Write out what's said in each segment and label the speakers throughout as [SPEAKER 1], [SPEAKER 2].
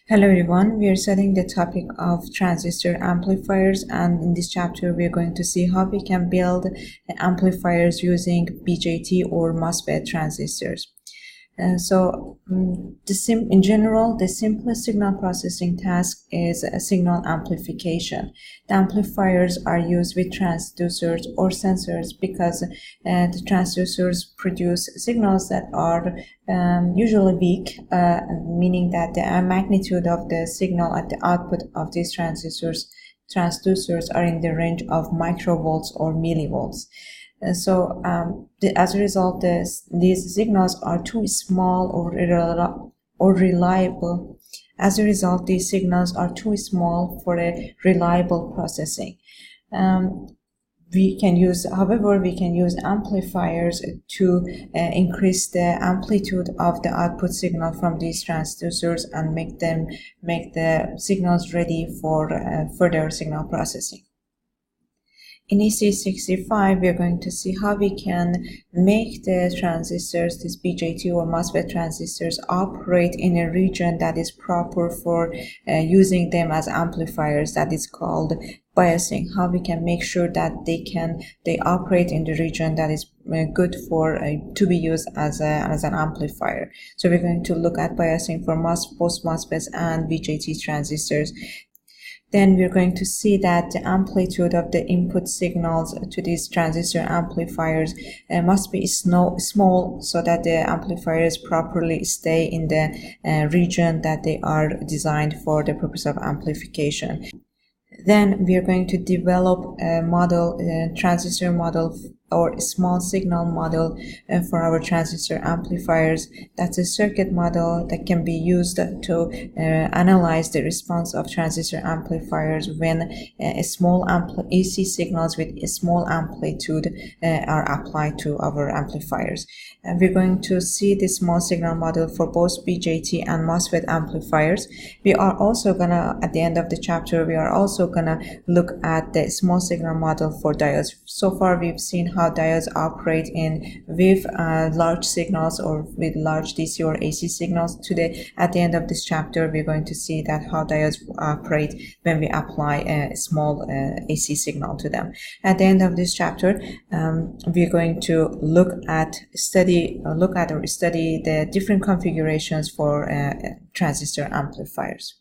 [SPEAKER 1] Hello everyone, we are studying the topic of transistor amplifiers, and in this chapter we are going to see how we can build amplifiers using BJT or MOSFET transistors. In general, the simplest signal processing task is a signal amplification. The amplifiers are used with transducers or sensors because the transducers produce signals that are usually weak, meaning that the magnitude of the signal at the output of these transducers are in the range of microvolts or millivolts. As a result, these signals are too small or reliable. As a result, these signals are too small for a reliable processing. We can use amplifiers to increase the amplitude of the output signal from these transducers and make the signals ready for further signal processing. In EC65, we are going to see how we can make the transistors, these BJT or MOSFET transistors, operate in a region that is proper for using them as amplifiers. That is called biasing. How we can make sure that they operate in the region that is good for to be used as an amplifier. So we're going to look at biasing for both MOSFETs and BJT transistors. Then we're going to see that the amplitude of the input signals to these transistor amplifiers must be small so that the amplifiers properly stay in the region that they are designed for the purpose of amplification. Then we are going to develop a transistor model or a small signal model for our transistor amplifiers. That's a circuit model that can be used to analyze the response of transistor amplifiers when small AC signals with a small amplitude are applied to our amplifiers. And we're going to see this small signal model for both BJT and MOSFET amplifiers. We are also gonna, at the end of the chapter, we are also gonna look at the small signal model for diodes. So far we've seen how diodes operate with large signals or with large DC or AC signals. Today, at the end of this chapter, we're going to see that how diodes operate when we apply a small AC signal to them. At the end of this chapter, we're going to study the different configurations for transistor amplifiers.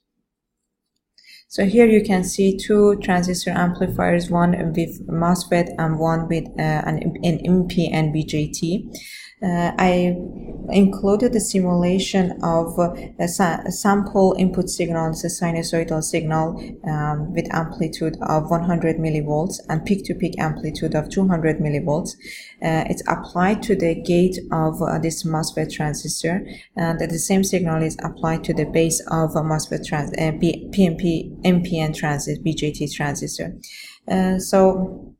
[SPEAKER 1] So here you can see two transistor amplifiers, one with MOSFET and one with an NPN BJT. I included a simulation of a sample input signal. It's a sinusoidal signal with amplitude of 100 millivolts and peak-to-peak amplitude of 200 millivolts. It's applied to the gate of this MOSFET transistor, and the same signal is applied to the base of a MOSFET NPN transistor, BJT transistor. So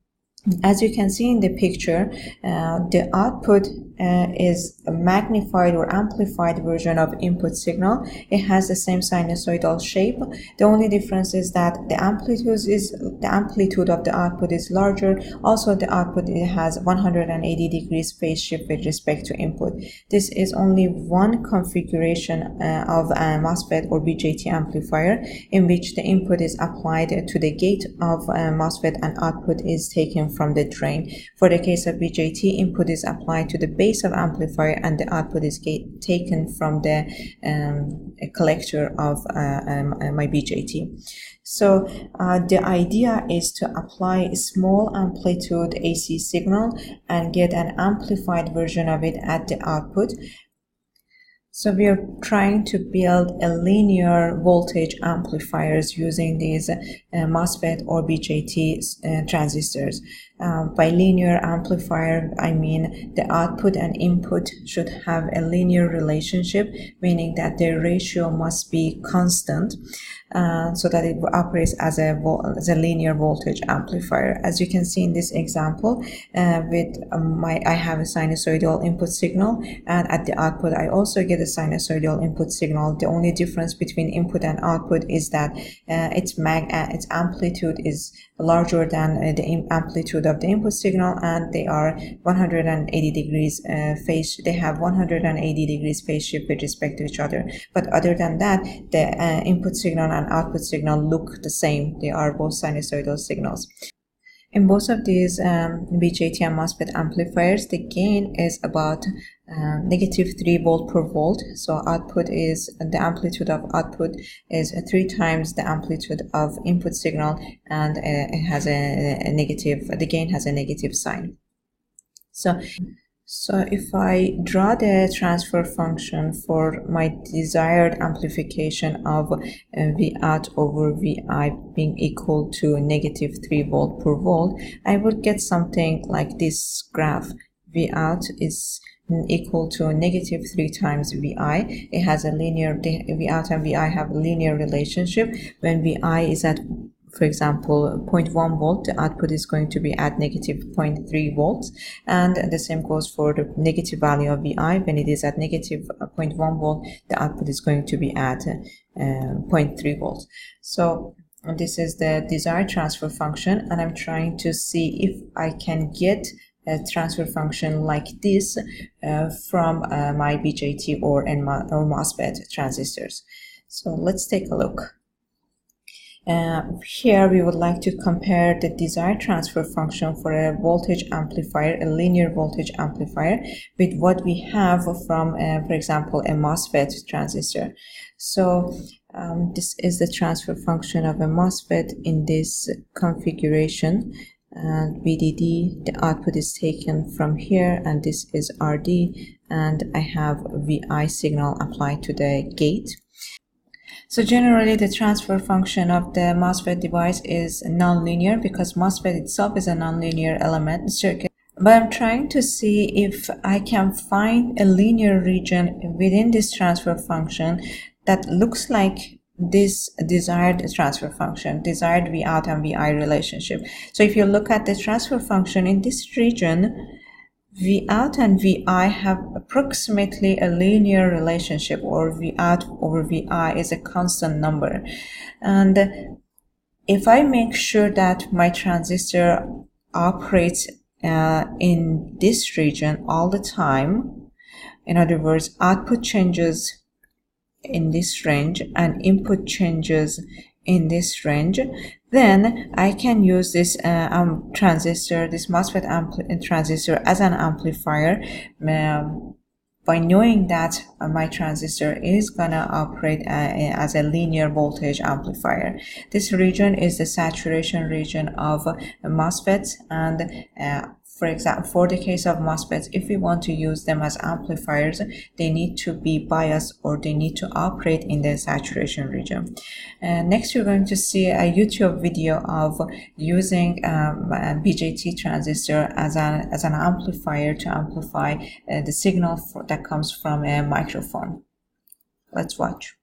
[SPEAKER 1] as you can see in the picture, the output is a magnified or amplified version of input signal. It has the same sinusoidal shape. The only difference is that the amplitude of the output is larger. Also, the output has 180 degrees phase shift with respect to input. This is only one configuration of a MOSFET or BJT amplifier in which the input is applied to the gate of a MOSFET and output is taken from the drain. For the case of BJT, input is applied to the base of amplifier and the output is taken from the collector of my BJT. So the idea is to apply a small amplitude AC signal and get an amplified version of it at the output. So we are trying to build a linear voltage amplifiers using these MOSFET or BJT transistors. By linear amplifier, I mean the output and input should have a linear relationship, meaning that their ratio must be constant so that it operates as a linear voltage amplifier. As you can see in this example, I have a sinusoidal input signal, and at the output I also get a sinusoidal input signal. The only difference between input and output is that its amplitude is larger than the amplitude of the input signal, and they are 180 degrees phase. They have 180 degrees phase shift with respect to each other. But other than that, the input signal and output signal look the same. They are both sinusoidal signals. In both of these BJT and MOSFET amplifiers, the gain is about negative 3 volt per volt. So output is, the amplitude of output is 3 times the amplitude of input signal, and it has a negative, the gain has a negative sign. So if I draw the transfer function for my desired amplification of V out over Vi being equal to negative 3 volt per volt, I would get something like this graph. V out is equal to negative 3 times Vi. It has a linear, V out and Vi have a linear relationship. When Vi is at, for example, 0.1 volt, the output is going to be at negative 0.3 volts, and the same goes for the negative value of Vi. When it is at negative 0.1 volt, the output is going to be at 0.3 volts. So this is the desired transfer function, and I'm trying to see if I can get a transfer function like this from my BJT or MOSFET transistors. So let's take a look. Here we would like to compare the desired transfer function for a voltage amplifier, a linear voltage amplifier, with what we have from, for example, a MOSFET transistor. So this is the transfer function of a MOSFET in this configuration. And VDD, the output is taken from here, and this is RD, and I have Vi signal applied to the gate. So generally the transfer function of the MOSFET device is nonlinear, because MOSFET itself is a nonlinear element circuit. But I'm trying to see if I can find a linear region within this transfer function that looks like this desired transfer function, desired V out and Vi relationship. So if you look at the transfer function in this region, V out and Vi have approximately a linear relationship, or V out over Vi is a constant number. And if I make sure that my transistor operates in this region all the time, in other words, output changes in this range and input changes in this range, then I can use this transistor, this MOSFET transistor, as an amplifier by knowing that my transistor is gonna operate as a linear voltage amplifier. This region is the saturation region of MOSFETs, and for example, for the case of MOSFETs, if we want to use them as amplifiers, they need to be biased, or they need to operate in the saturation region. Next, you're going to see a YouTube video of using a BJT transistor as an amplifier to amplify the signal that comes from a microphone. Let's watch.